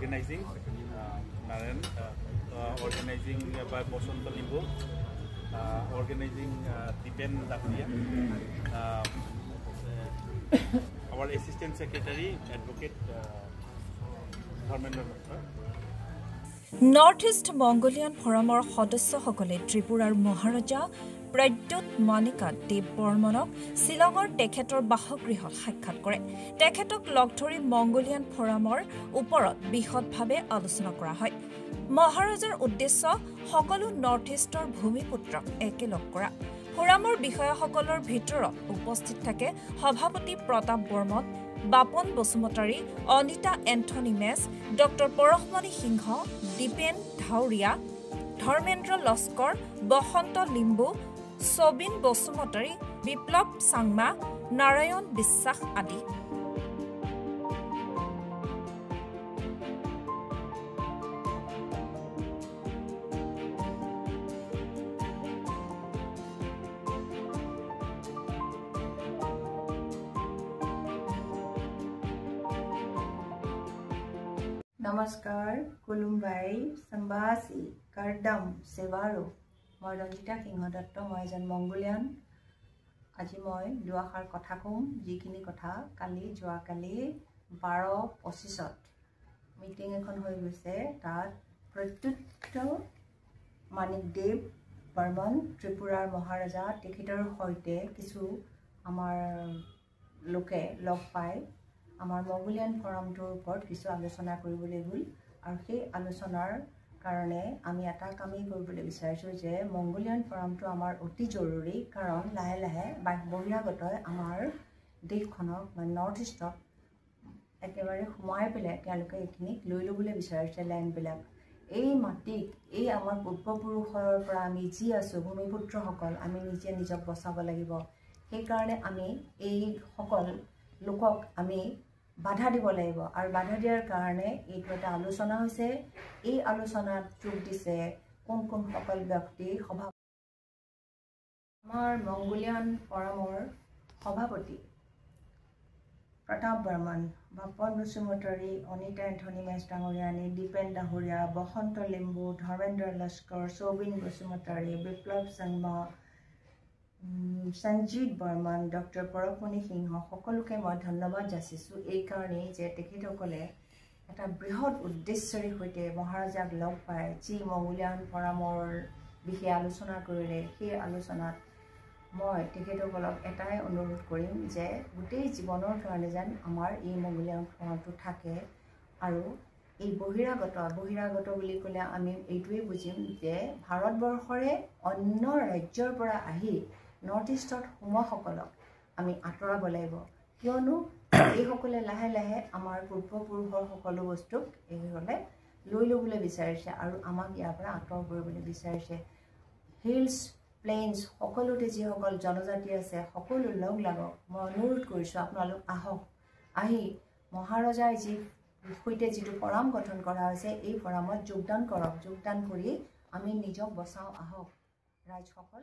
organizing Narayan, organizing by Bosonto Limbu, organizing Dipen Dakhlia, our Assistant Secretary, Advocate Dharmendra Dutta. North east Mongolian ফৰামৰ সদস্যসকলে ত্ৰিপুৰাৰ মহাৰাজা প্ৰদ্যুৎ মানিকা দেৱ বৰ্মনক শ্বিলঙৰ তেখেতৰ বাসগৃহত সাক্ষাৎ কৰে। তেখেতক লগ ধৰি মংগোলিয়ান ফৰামৰ ওপৰত বিশদভাৱে আলোচনা কৰা হয়। মহাৰাজাৰ উদ্দেশ্য সকলো নৰ্থ ইষ্টৰ ভূমিপুত্ৰক একেলগ কৰা। ফৰামৰ বিষয়াসকলৰ ভিতৰত উপস্থিত থাকে সভাপতি প্ৰতাপ বৰ্মন, বাপন বসুমতাৰী, অনিতা এন্থনী মেছ, ডক্টৰ পৰশমণি সিংহ, দীপেন ধাউৰিয়া, ধৰ্মেন্দ্ৰ লস্কৰ, বসন্ত লিম্বু, সবিন বসুমতাৰী, বিপ্লৱ চাংমা, নাৰায়ণ বিশ্বাস আদি। নমস্কাৰ, কুলুমবাই, সম্বাসী, কাৰ্ডাম, সেৱাৰো। মই ৰঞ্জিতা সিংহ দত্ত, মই এজন মংগোলিয়ান। আজি মই দুআষাৰ কথা কম, যিখিনি কথা যোৱাকালি 12:25 মিটিং এখন হৈ গৈছে। তাত প্ৰদ্যুৎ মানিক দেৱ বৰ্মন ত্ৰিপুৰাৰ মহাৰাজা তেখেতৰ সৈতে কিছু আমাৰ লোকে লগ পায় আমাৰ মংগোলিয়ান ফৰামটোৰ ওপৰত কিছু আলোচনা কৰিবলৈ গ'ল। আৰু সেই আলোচনাৰ কাৰণে আমি এটা কামেই কৰিবলৈ বিচাৰিছোঁ যে মংগোলিয়ান ফৰামটো আমাৰ অতি জৰুৰী, কাৰণ লাহে লাহে বহিৰাগতই আমাৰ দেশখনক মানে নৰ্থ ইষ্টক একেবাৰে সোমাই পেলাই তেওঁলোকে এইখিনিক লৈ ল'বলৈ বিচাৰিছে লেণ্ডবিলাক। এই মাটিক, এই আমাৰ পূৰ্বপুৰুষৰ পৰা আমি যি আছোঁ ভূমিপুত্ৰসকল, আমি নিজে নিজক বচাব লাগিব। সেইকাৰণে আমি এই সকল লোকক আমি বাধা দিব লাগিব। আৰু বাধা দিয়াৰ কাৰণে এইটো এটা আলোচনা হৈছে। এই আলোচনাত যোগ দিছে কোন কোন সকল ব্যক্তি। আমাৰ মংগোলিয়ান ফৰামৰ সভাপতি প্ৰতাপ বৰ্মন, বাপন বসুমতাৰী, অনিতা এন্থনী মেছ ডাঙৰীয়ানী, দীপেন দাহুৰীয়া, বসন্ত লিম্বু, ধৰ্মেন্দ্ৰ লস্কৰ, সবিন বসুমতাৰী, বিপ্লৱ চাংমা, সঞ্জিত বৰ্মন, ডক্টৰ পৰশমণি সিংহ, সকলোকে মই ধন্যবাদ যাচিছোঁ এই কাৰণেই যে তেখেতসকলে এটা বৃহৎ উদ্দেশ্যৰে সৈতে মহাৰাজাক লগ পায়, যি মংগোলিয়ান ফৰামৰ বিষয়ে আলোচনা কৰিলে। সেই আলোচনাত মই তেখেতসকলক এটাই অনুৰোধ কৰিম যে গোটেই জীৱনৰ কাৰণে যেন আমাৰ এই মংগোলিয়ান ফৰামটো থাকে। আৰু এই বহিৰাগত বুলি ক'লে আমি এইটোৱেই বুজিম যে ভাৰতবৰ্ষৰে অন্য ৰাজ্যৰ পৰা আহি নৰ্থ ইষ্টত সোমোৱাসকলক আমি আঁতৰাব লাগিব, কিয়নো এইসকলে লাহে লাহে আমাৰ পূৰ্বপুৰুষৰ সকলো বস্তুক এইসকলে লৈ ল'বলৈ বিচাৰিছে আৰু আমাক ইয়াৰ পৰা আঁতৰ কৰিবলৈ বিচাৰিছে। হিলছ, প্লেইনছ সকলোতে যিসকল জনজাতি আছে সকলো লগ লাগক। মই অনুৰোধ কৰিছোঁ আপোনালোক আহক, আহি মহাৰজাৰ সৈতে যিটো ফৰাম গঠন কৰা হৈছে এই ফৰামত যোগদান কৰক। যোগদান কৰি আমি নিজক বচাওঁ, আহক ৰাইজসকল।